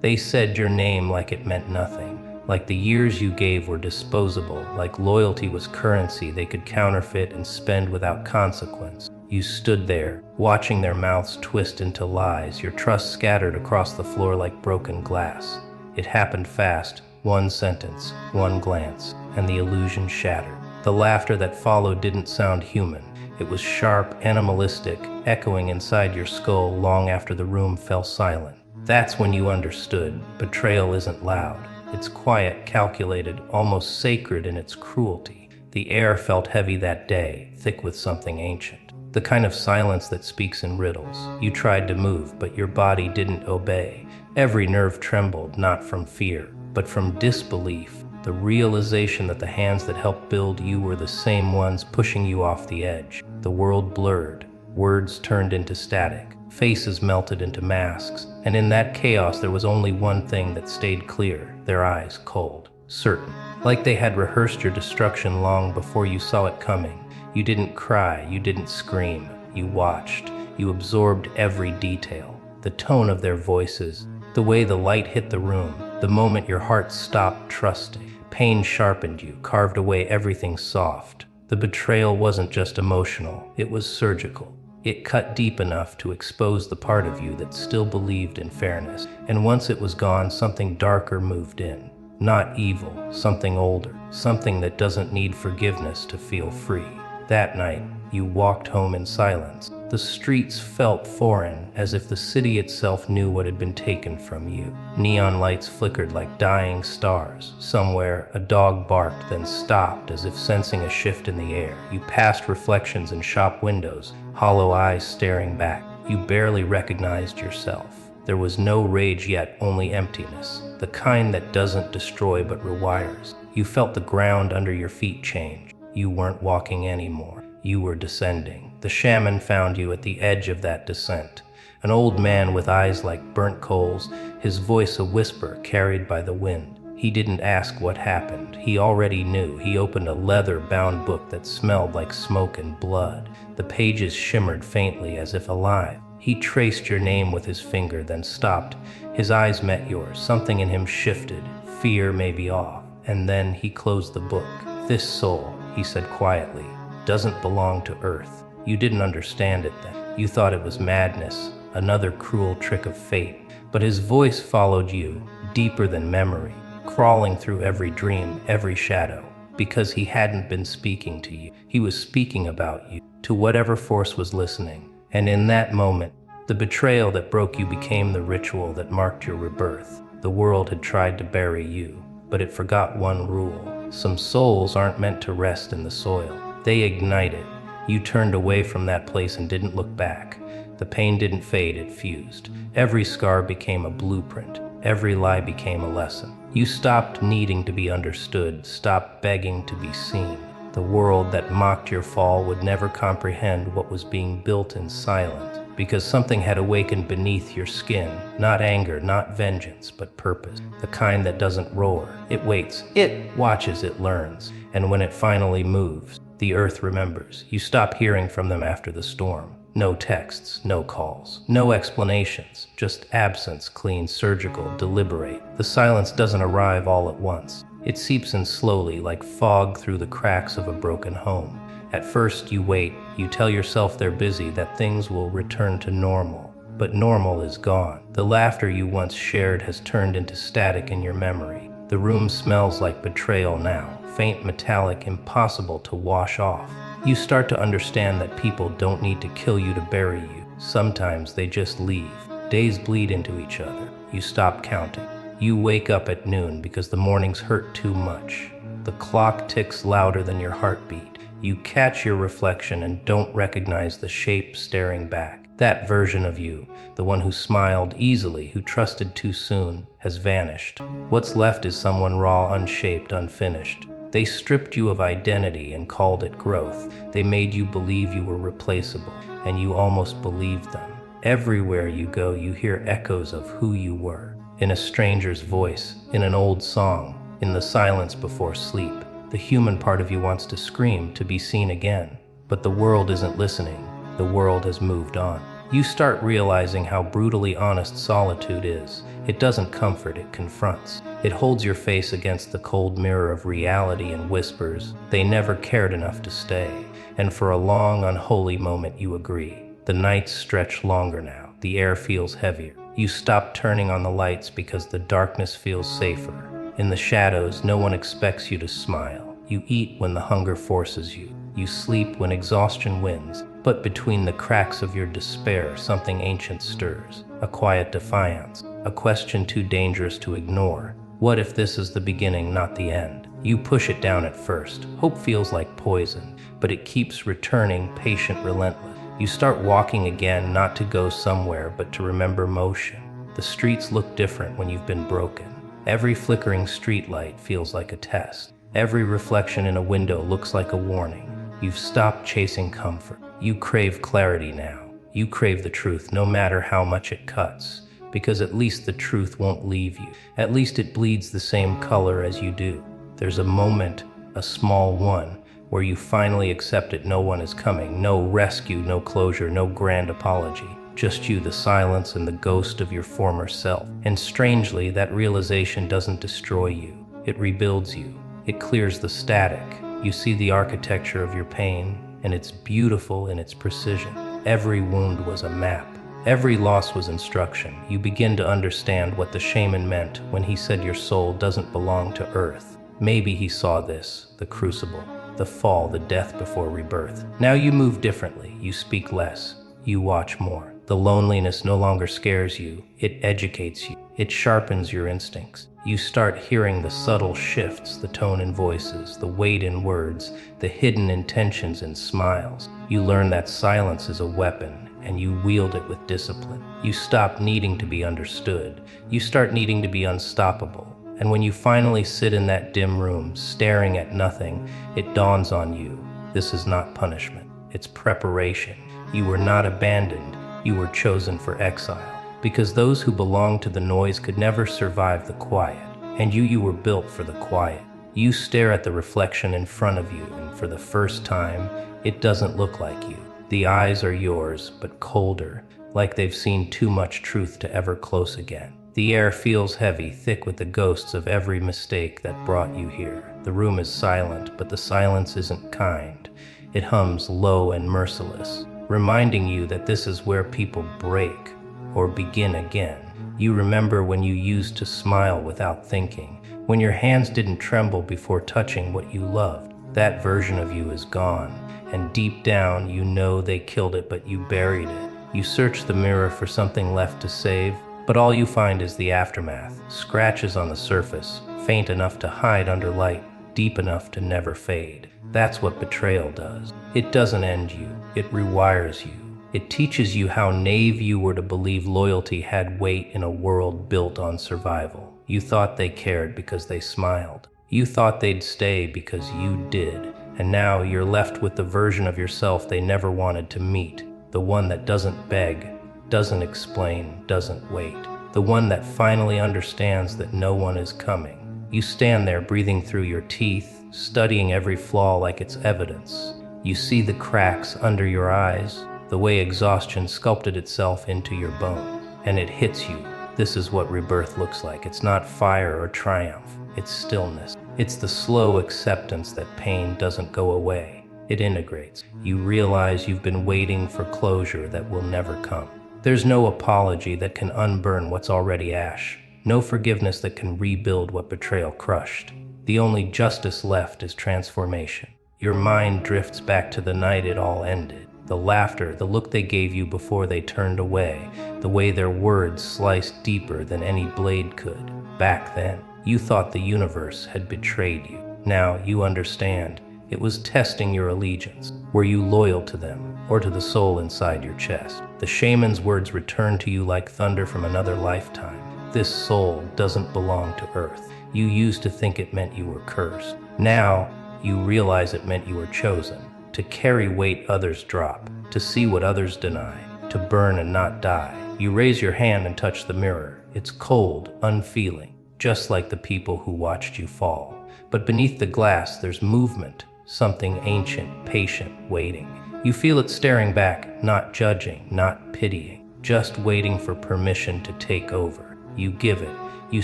They said your name like it meant nothing, like the years you gave were disposable, like loyalty was currency they could counterfeit and spend without consequence. You stood there, watching their mouths twist into lies, your trust scattered across the floor like broken glass. It happened fast, one sentence, one glance, and the illusion shattered. The laughter that followed didn't sound human. It was sharp, animalistic, echoing inside your skull long after the room fell silent. That's when you understood. Betrayal isn't loud. It's quiet, calculated, almost sacred in its cruelty. The air felt heavy that day, thick with something ancient. The kind of silence that speaks in riddles. You tried to move, but your body didn't obey. Every nerve trembled, not from fear, but from disbelief. The realization that the hands that helped build you were the same ones pushing you off the edge. The world blurred. Words turned into static. Faces melted into masks. And in that chaos there was only one thing that stayed clear. Their eyes cold, certain. Like they had rehearsed your destruction long before you saw it coming. You didn't cry, you didn't scream. You watched. You absorbed every detail. The tone of their voices. The way the light hit the room. The moment your heart stopped trusting. Pain sharpened you, carved away everything soft. The betrayal wasn't just emotional, it was surgical. It cut deep enough to expose the part of you that still believed in fairness. And once it was gone, something darker moved in. Not evil, something older, something that doesn't need forgiveness to feel free. That night, you walked home in silence. The streets felt foreign, as if the city itself knew what had been taken from you. Neon lights flickered like dying stars. Somewhere, a dog barked, then stopped, as if sensing a shift in the air. You passed reflections in shop windows, hollow eyes staring back. You barely recognized yourself. There was no rage yet, only emptiness, the kind that doesn't destroy but rewires. You felt the ground under your feet change. You weren't walking anymore. You were descending. The shaman found you at the edge of that descent. An old man with eyes like burnt coals, his voice a whisper carried by the wind. He didn't ask what happened. He already knew. He opened a leather-bound book that smelled like smoke and blood. The pages shimmered faintly as if alive. He traced your name with his finger, then stopped. His eyes met yours. Something in him shifted. Fear, maybe awe. And then he closed the book. This soul, he said quietly, doesn't belong to Earth. You didn't understand it then. You thought it was madness, another cruel trick of fate. But his voice followed you, deeper than memory, crawling through every dream, every shadow. Because he hadn't been speaking to you. He was speaking about you, to whatever force was listening. And in that moment, the betrayal that broke you became the ritual that marked your rebirth. The world had tried to bury you, but it forgot one rule. Some souls aren't meant to rest in the soil. They ignited. You turned away from that place and didn't look back. The pain didn't fade, it fused. Every scar became a blueprint. Every lie became a lesson. You stopped needing to be understood, stopped begging to be seen. The world that mocked your fall would never comprehend what was being built in silence, because something had awakened beneath your skin. Not anger, not vengeance, but purpose. The kind that doesn't roar. It waits. It watches, it learns. And when it finally moves, the earth remembers. You stop hearing from them after the storm. No texts, no calls, no explanations, just absence, clean, surgical, deliberate. The silence doesn't arrive all at once. It seeps in slowly, like fog through the cracks of a broken home. At first you wait, you tell yourself they're busy, that things will return to normal. But normal is gone. The laughter you once shared has turned into static in your memory. The room smells like betrayal now, faint, metallic, impossible to wash off. You start to understand that people don't need to kill you to bury you. Sometimes they just leave. Days bleed into each other. You stop counting. You wake up at noon because the mornings hurt too much. The clock ticks louder than your heartbeat. You catch your reflection and don't recognize the shape staring back. That version of you, the one who smiled easily, who trusted too soon, has vanished. What's left is someone raw, unshaped, unfinished. They stripped you of identity and called it growth. They made you believe you were replaceable, and you almost believed them. Everywhere you go, you hear echoes of who you were. In a stranger's voice, in an old song, in the silence before sleep. The human part of you wants to scream, to be seen again. But the world isn't listening. The world has moved on. You start realizing how brutally honest solitude is. It doesn't comfort, it confronts. It holds your face against the cold mirror of reality and whispers, "They never cared enough to stay." And for a long, unholy moment you agree. The nights stretch longer now. The air feels heavier. You stop turning on the lights because the darkness feels safer. In the shadows, no one expects you to smile. You eat when the hunger forces you. You sleep when exhaustion wins. But between the cracks of your despair, something ancient stirs. A quiet defiance. A question too dangerous to ignore. What if this is the beginning, not the end? You push it down at first. Hope feels like poison, but it keeps returning, patient, relentless. You start walking again, not to go somewhere, but to remember motion. The streets look different when you've been broken. Every flickering streetlight feels like a test. Every reflection in a window looks like a warning. You've stopped chasing comfort. You crave clarity now. You crave the truth, no matter how much it cuts. Because at least the truth won't leave you. At least it bleeds the same color as you do. There's a moment, a small one, where you finally accept it. No one is coming. No rescue, no closure, no grand apology. Just you, the silence, and the ghost of your former self. And strangely, that realization doesn't destroy you. It rebuilds you. It clears the static. You see the architecture of your pain, and it's beautiful in its precision. Every wound was a map. Every loss was instruction. You begin to understand what the shaman meant when he said your soul doesn't belong to earth. Maybe he saw this, the crucible, the fall, the death before rebirth. Now you move differently. You speak less. You watch more. The loneliness no longer scares you. It educates you. It sharpens your instincts. You start hearing the subtle shifts, the tone in voices, the weight in words, the hidden intentions in smiles. You learn that silence is a weapon, and you wield it with discipline. You stop needing to be understood. You start needing to be unstoppable. And when you finally sit in that dim room, staring at nothing, it dawns on you. This is not punishment. It's preparation. You were not abandoned. You were chosen for exile. Because those who belong to the noise could never survive the quiet. And you were built for the quiet. You stare at the reflection in front of you, and for the first time, it doesn't look like you. The eyes are yours, but colder, like they've seen too much truth to ever close again. The air feels heavy, thick with the ghosts of every mistake that brought you here. The room is silent, but the silence isn't kind. It hums low and merciless, reminding you that this is where people break or begin again. You remember when you used to smile without thinking, when your hands didn't tremble before touching what you loved. That version of you is gone, and deep down you know they killed it, but you buried it. You search the mirror for something left to save, but all you find is the aftermath, scratches on the surface, faint enough to hide under light, deep enough to never fade. That's what betrayal does. It doesn't end you, it rewires you. It teaches you how naive you were to believe loyalty had weight in a world built on survival. You thought they cared because they smiled. You thought they'd stay because you did. And now you're left with the version of yourself they never wanted to meet. The one that doesn't beg, doesn't explain, doesn't wait. The one that finally understands that no one is coming. You stand there breathing through your teeth, studying every flaw like it's evidence. You see the cracks under your eyes, the way exhaustion sculpted itself into your bone, and it hits you. This is what rebirth looks like. It's not fire or triumph. It's stillness. It's the slow acceptance that pain doesn't go away. It integrates. You realize you've been waiting for closure that will never come. There's no apology that can unburn what's already ash. No forgiveness that can rebuild what betrayal crushed. The only justice left is transformation. Your mind drifts back to the night it all ended. The laughter, the look they gave you before they turned away, the way their words sliced deeper than any blade could. Back then, you thought the universe had betrayed you. Now you understand. It was testing your allegiance. Were you loyal to them, or to the soul inside your chest? The shaman's words return to you like thunder from another lifetime. This soul doesn't belong to earth. You used to think it meant you were cursed. Now, you realize it meant you were chosen. To carry weight others drop, to see what others deny, to burn and not die. You raise your hand and touch the mirror. It's cold, unfeeling, just like the people who watched you fall. But beneath the glass, there's movement, something ancient, patient, waiting. You feel it staring back, not judging, not pitying, just waiting for permission to take over. You give it. You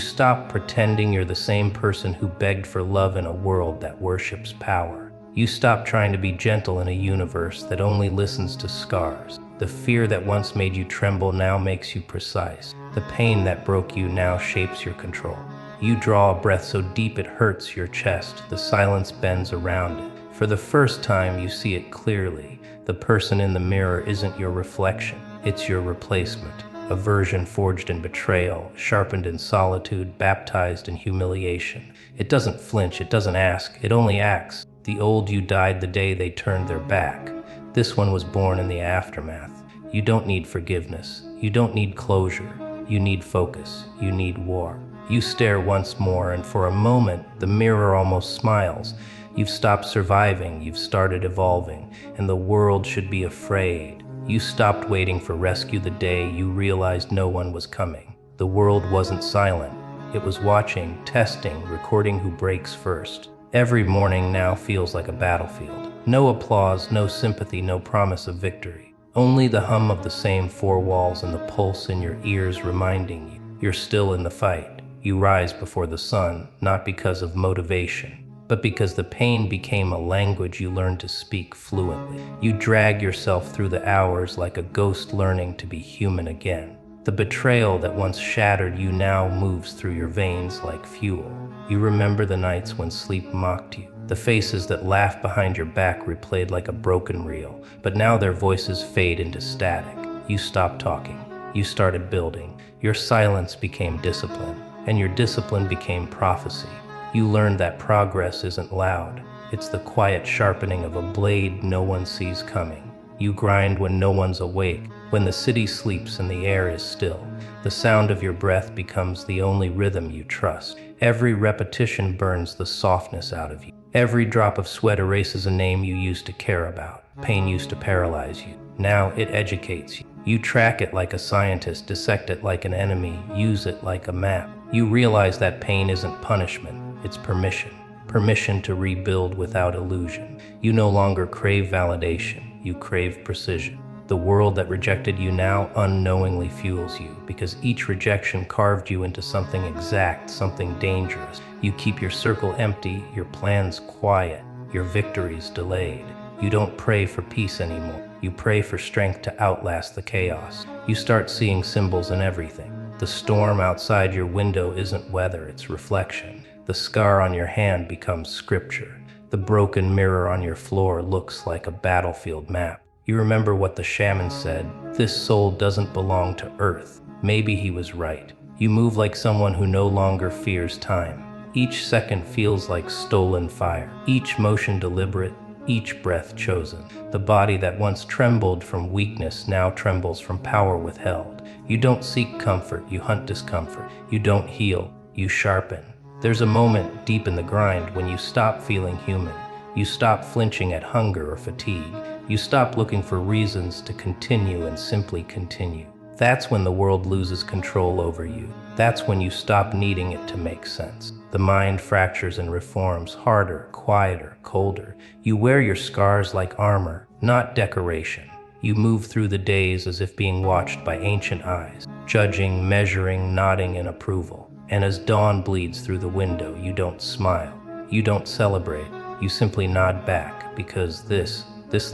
stop pretending you're the same person who begged for love in a world that worships power. You stop trying to be gentle in a universe that only listens to scars. The fear that once made you tremble now makes you precise. The pain that broke you now shapes your control. You draw a breath so deep it hurts your chest. The silence bends around it. For the first time, you see it clearly. The person in the mirror isn't your reflection. It's your replacement. A version forged in betrayal, sharpened in solitude, baptized in humiliation. It doesn't flinch, it doesn't ask, it only acts. The old you died the day they turned their back. This one was born in the aftermath. You don't need forgiveness. You don't need closure. You need focus. You need war. You stare once more, and for a moment, the mirror almost smiles. You've stopped surviving, you've started evolving, and the world should be afraid. You stopped waiting for rescue the day you realized no one was coming. The world wasn't silent. It was watching, testing, recording who breaks first. Every morning now feels like a battlefield. No applause, no sympathy, no promise of victory. Only the hum of the same four walls and the pulse in your ears reminding you you're still in the fight. You rise before the sun, not because of motivation, but because the pain became a language you learned to speak fluently. You drag yourself through the hours like a ghost learning to be human again. The betrayal that once shattered you now moves through your veins like fuel. You remember the nights when sleep mocked you, the faces that laughed behind your back replayed like a broken reel, but now their voices fade into static. You stopped talking. You started building. Your silence became discipline, and your discipline became prophecy. You learned that progress isn't loud. It's the quiet sharpening of a blade no one sees coming. You grind when no one's awake, when the city sleeps and the air is still. The sound of your breath becomes the only rhythm you trust. Every repetition burns the softness out of you. Every drop of sweat erases a name you used to care about. Pain used to paralyze you. Now it educates you. You track it like a scientist, dissect it like an enemy, use it like a map. You realize that pain isn't punishment, it's permission. Permission to rebuild without illusion. You no longer crave validation, you crave precision. The world that rejected you now unknowingly fuels you, because each rejection carved you into something exact, something dangerous. You keep your circle empty, your plans quiet, your victories delayed. You don't pray for peace anymore. You pray for strength to outlast the chaos. You start seeing symbols in everything. The storm outside your window isn't weather, it's reflection. The scar on your hand becomes scripture. The broken mirror on your floor looks like a battlefield map. You remember what the shaman said, this soul doesn't belong to earth. Maybe he was right. You move like someone who no longer fears time. Each second feels like stolen fire. Each motion deliberate, each breath chosen. The body that once trembled from weakness now trembles from power withheld. You don't seek comfort, you hunt discomfort. You don't heal, you sharpen. There's a moment deep in the grind when you stop feeling human. You stop flinching at hunger or fatigue. You stop looking for reasons to continue and simply continue. That's when the world loses control over you. That's when you stop needing it to make sense. The mind fractures and reforms, harder, quieter, colder. You wear your scars like armor, not decoration. You move through the days as if being watched by ancient eyes, judging, measuring, nodding in approval. And as dawn bleeds through the window, you don't smile. You don't celebrate. You simply nod back, because this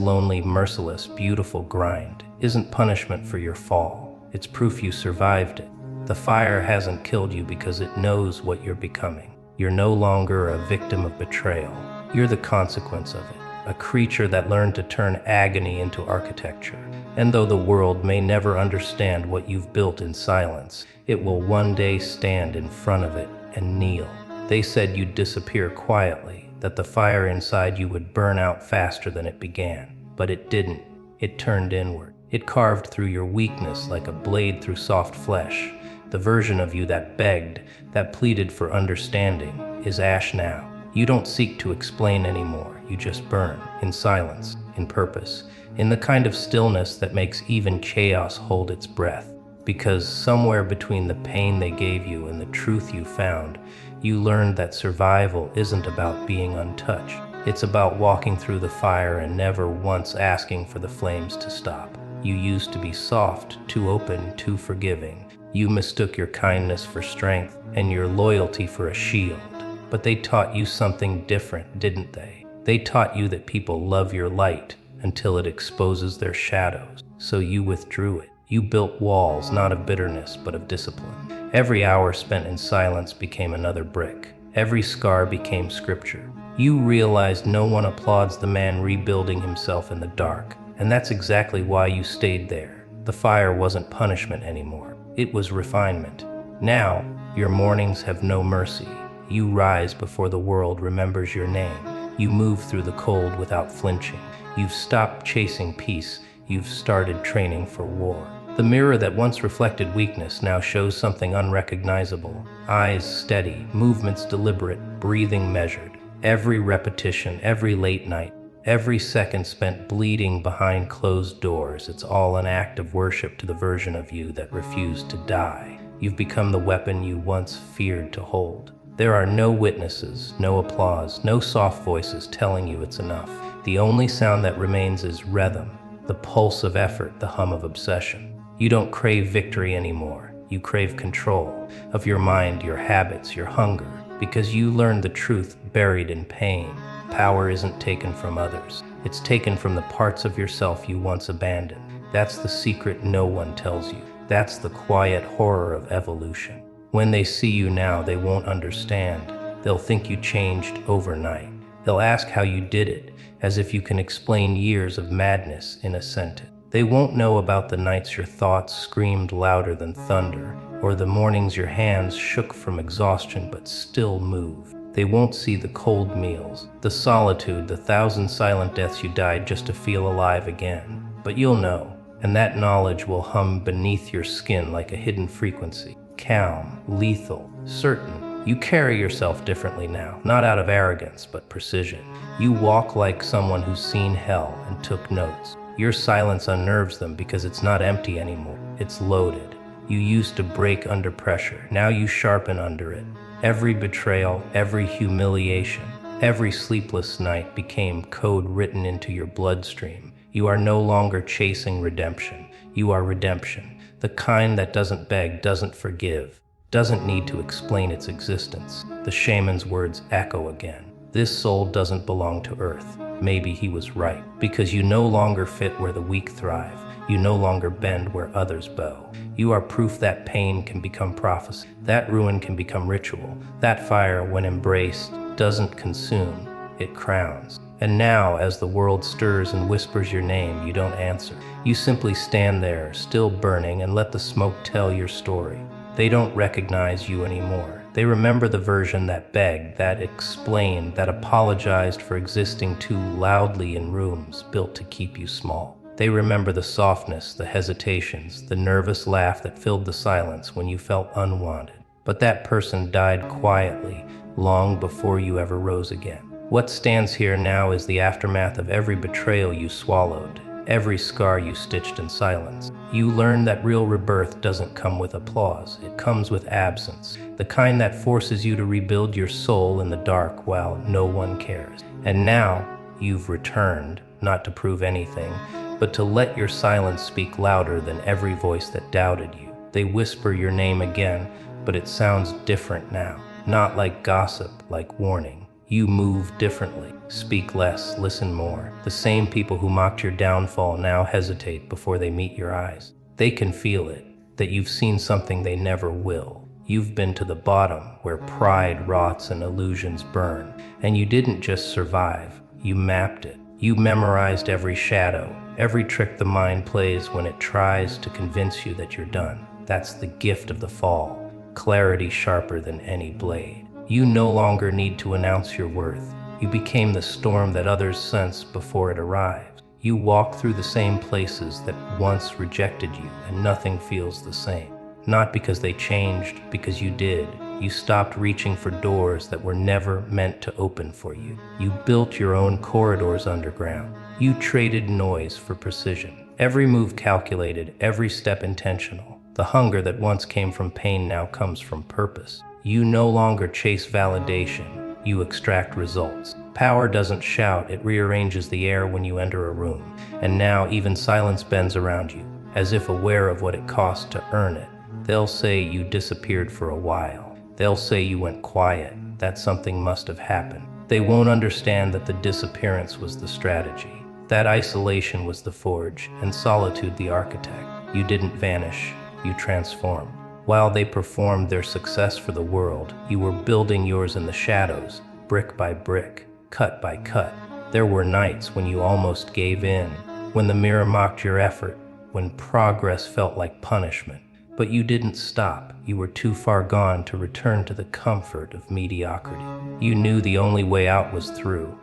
lonely, merciless, beautiful grind isn't punishment for your fall. It's proof you survived it. The fire hasn't killed you because it knows what you're becoming. You're no longer a victim of betrayal. You're the consequence of it, a creature that learned to turn agony into architecture. And though the world may never understand what you've built in silence, it will one day stand in front of it and kneel. They said you'd disappear quietly, that the fire inside you would burn out faster than it began. But it didn't. It turned inward. It carved through your weakness like a blade through soft flesh. The version of you that begged, that pleaded for understanding, is ash now. You don't seek to explain anymore. You just burn, in silence, in purpose, in the kind of stillness that makes even chaos hold its breath. Because somewhere between the pain they gave you and the truth you found, you learned that survival isn't about being untouched. It's about walking through the fire and never once asking for the flames to stop. You used to be soft, too open, too forgiving. You mistook your kindness for strength and your loyalty for a shield. But they taught you something different, didn't they? They taught you that people love your light until it exposes their shadows. So you withdrew it. You built walls, not of bitterness, but of discipline. Every hour spent in silence became another brick. Every scar became scripture. You realized no one applauds the man rebuilding himself in the dark. And that's exactly why you stayed there. The fire wasn't punishment anymore. It was refinement. Now, your mornings have no mercy. You rise before the world remembers your name. You move through the cold without flinching. You've stopped chasing peace. You've started training for war. The mirror that once reflected weakness now shows something unrecognizable. Eyes steady, movements deliberate, breathing measured. Every repetition, every late night, every second spent bleeding behind closed doors, it's all an act of worship to the version of you that refused to die. You've become the weapon you once feared to hold. There are no witnesses, no applause, no soft voices telling you it's enough. The only sound that remains is rhythm, the pulse of effort, the hum of obsession. You don't crave victory anymore. You crave control of your mind, your habits, your hunger, because you learned the truth buried in pain. Power isn't taken from others. It's taken from the parts of yourself you once abandoned. That's the secret no one tells you. That's the quiet horror of evolution. When they see you now, they won't understand. They'll think you changed overnight. They'll ask how you did it, as if you can explain years of madness in a sentence. They won't know about the nights your thoughts screamed louder than thunder, or the mornings your hands shook from exhaustion but still moved. They won't see the cold meals, the solitude, the thousand silent deaths you died just to feel alive again. But you'll know, and that knowledge will hum beneath your skin like a hidden frequency. Calm, lethal, certain. You carry yourself differently now, not out of arrogance, but precision. You walk like someone who's seen hell and took notes. Your silence unnerves them because it's not empty anymore. It's loaded. You used to break under pressure. Now you sharpen under it. Every betrayal, every humiliation, every sleepless night became code written into your bloodstream. You are no longer chasing redemption. You are redemption. The kind that doesn't beg, doesn't forgive, doesn't need to explain its existence. The shaman's words echo again. This soul doesn't belong to earth. Maybe he was right, because you no longer fit where the weak thrive. You no longer bend where others bow. You are proof that pain can become prophecy, that ruin can become ritual, that fire, when embraced, doesn't consume, it crowns. And now, as the world stirs and whispers your name, you don't answer. You simply stand there, still burning, and let the smoke tell your story. They don't recognize you anymore. They remember the version that begged, that explained, that apologized for existing too loudly in rooms built to keep you small. They remember the softness, the hesitations, the nervous laugh that filled the silence when you felt unwanted. But that person died quietly, long before you ever rose again. What stands here now is the aftermath of every betrayal you swallowed, every scar you stitched in silence. You learn that real rebirth doesn't come with applause, it comes with absence, the kind that forces you to rebuild your soul in the dark while no one cares. And now, you've returned, not to prove anything, but to let your silence speak louder than every voice that doubted you. They whisper your name again, but it sounds different now. Not like gossip, like warning. You move differently. Speak less, listen more. The same people who mocked your downfall now hesitate before they meet your eyes. They can feel it, that you've seen something they never will. You've been to the bottom, where pride rots and illusions burn. And you didn't just survive, you mapped it. You memorized every shadow, every trick the mind plays when it tries to convince you that you're done. That's the gift of the fall, clarity sharper than any blade. You no longer need to announce your worth. You became the storm that others sense before it arrives. You walk through the same places that once rejected you, and nothing feels the same. Not because they changed, because you did. You stopped reaching for doors that were never meant to open for you. You built your own corridors underground. You traded noise for precision. Every move calculated, every step intentional. The hunger that once came from pain now comes from purpose. You no longer chase validation. You extract results. Power doesn't shout, it rearranges the air when you enter a room. And now even silence bends around you, as if aware of what it costs to earn it. They'll say you disappeared for a while. They'll say you went quiet, that something must have happened. They won't understand that the disappearance was the strategy. That isolation was the forge, and solitude the architect. You didn't vanish, you transformed. While they performed their success for the world, you were building yours in the shadows, brick by brick, cut by cut. There were nights when you almost gave in, when the mirror mocked your effort, when progress felt like punishment. But you didn't stop. You were too far gone to return to the comfort of mediocrity. You knew the only way out was through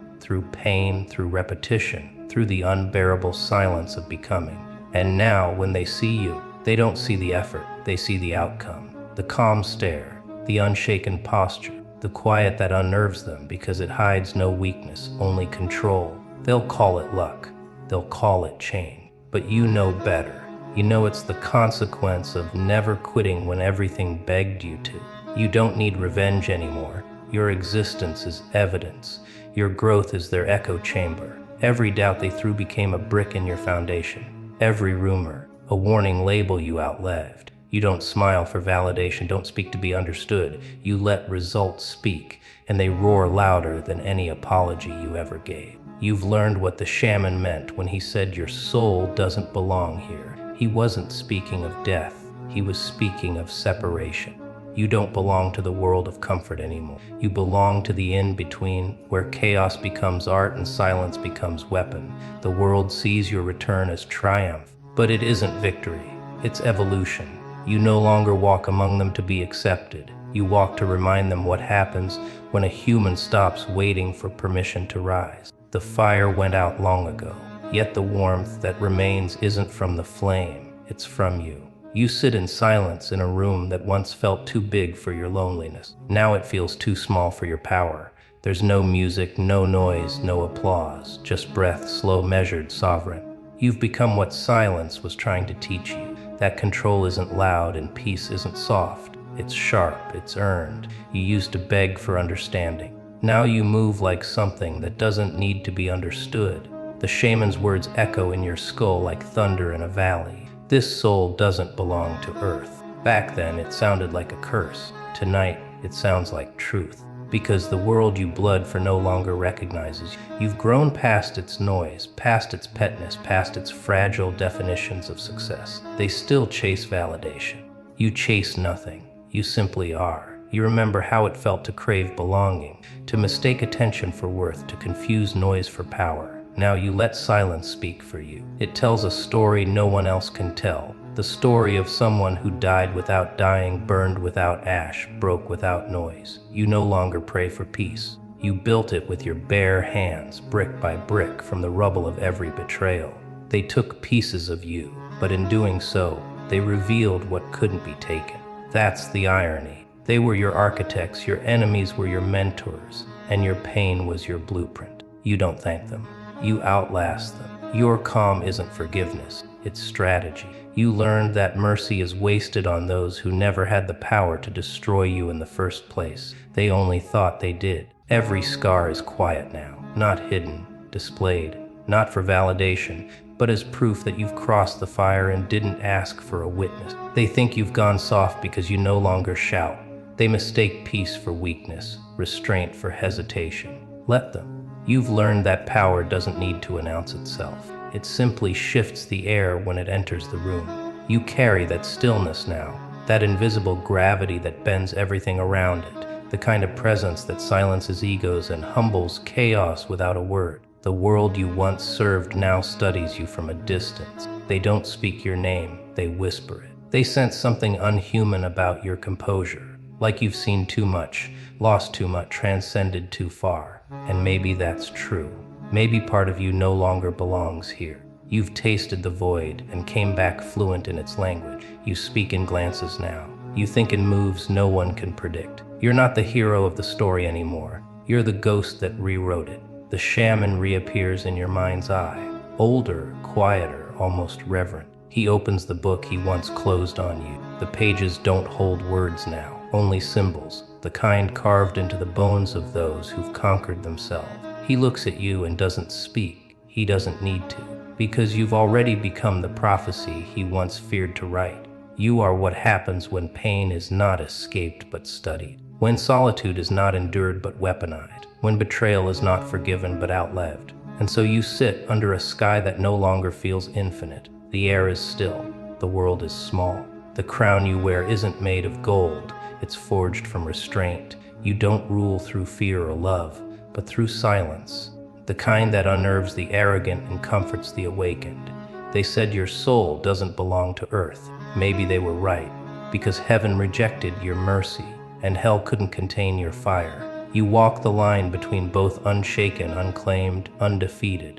pain, through repetition, through the unbearable silence of becoming. And now, when they see you, they don't see the effort, they see the outcome. The calm stare, the unshaken posture, the quiet that unnerves them because it hides no weakness, only control. They'll call it luck, they'll call it change, but you know better. You know it's the consequence of never quitting when everything begged you to. You don't need revenge anymore. Your existence is evidence. Your growth is their echo chamber. Every doubt they threw became a brick in your foundation. Every rumor, a warning label you outlived. You don't smile for validation, don't speak to be understood. You let results speak, and they roar louder than any apology you ever gave. You've learned what the shaman meant when he said your soul doesn't belong here. He wasn't speaking of death, he was speaking of separation. You don't belong to the world of comfort anymore. You belong to the in-between, where chaos becomes art and silence becomes weapon. The world sees your return as triumph, but it isn't victory, it's evolution. You no longer walk among them to be accepted. You walk to remind them what happens when a human stops waiting for permission to rise. The fire went out long ago. Yet the warmth that remains isn't from the flame, it's from you. You sit in silence in a room that once felt too big for your loneliness. Now it feels too small for your power. There's no music, no noise, no applause, just breath, slow, measured, sovereign. You've become what silence was trying to teach you. That control isn't loud and peace isn't soft. It's sharp, it's earned. You used to beg for understanding. Now you move like something that doesn't need to be understood. The shaman's words echo in your skull like thunder in a valley. This soul doesn't belong to earth. Back then, it sounded like a curse. Tonight, it sounds like truth. Because the world you bled for no longer recognizes you. You've grown past its noise, past its petness, past its fragile definitions of success. They still chase validation. You chase nothing. You simply are. You remember how it felt to crave belonging, to mistake attention for worth, to confuse noise for power. Now you let silence speak for you. It tells a story no one else can tell. The story of someone who died without dying, burned without ash, broke without noise. You no longer pray for peace. You built it with your bare hands, brick by brick, from the rubble of every betrayal. They took pieces of you, but in doing so, they revealed what couldn't be taken. That's the irony. They were your architects, your enemies were your mentors, and your pain was your blueprint. You don't thank them. You outlast them. Your calm isn't forgiveness, it's strategy. You learned that mercy is wasted on those who never had the power to destroy you in the first place. They only thought they did. Every scar is quiet now, not hidden, displayed, not for validation, but as proof that you've crossed the fire and didn't ask for a witness. They think you've gone soft because you no longer shout. They mistake peace for weakness, restraint for hesitation. Let them. You've learned that power doesn't need to announce itself. It simply shifts the air when it enters the room. You carry that stillness now, that invisible gravity that bends everything around it, the kind of presence that silences egos and humbles chaos without a word. The world you once served now studies you from a distance. They don't speak your name, they whisper it. They sense something unhuman about your composure, like you've seen too much, lost too much, transcended too far. And maybe that's true. Maybe part of you no longer belongs here. You've tasted the void and came back fluent in its language. You speak in glances now. You think in moves no one can predict. You're not the hero of the story anymore. You're the ghost that rewrote it. The shaman reappears in your mind's eye. Older, quieter, almost reverent. He opens the book he once closed on you. The pages don't hold words now, only symbols, the kind carved into the bones of those who've conquered themselves. He looks at you and doesn't speak. He doesn't need to, because you've already become the prophecy he once feared to write. You are what happens when pain is not escaped but studied, when solitude is not endured but weaponized, when betrayal is not forgiven but outlived. And so you sit under a sky that no longer feels infinite. The air is still, the world is small. The crown you wear isn't made of gold, it's forged from restraint. You don't rule through fear or love, but through silence, the kind that unnerves the arrogant and comforts the awakened. They said your soul doesn't belong to earth. Maybe they were right, because heaven rejected your mercy, and hell couldn't contain your fire. You walk the line between both unshaken, unclaimed, undefeated.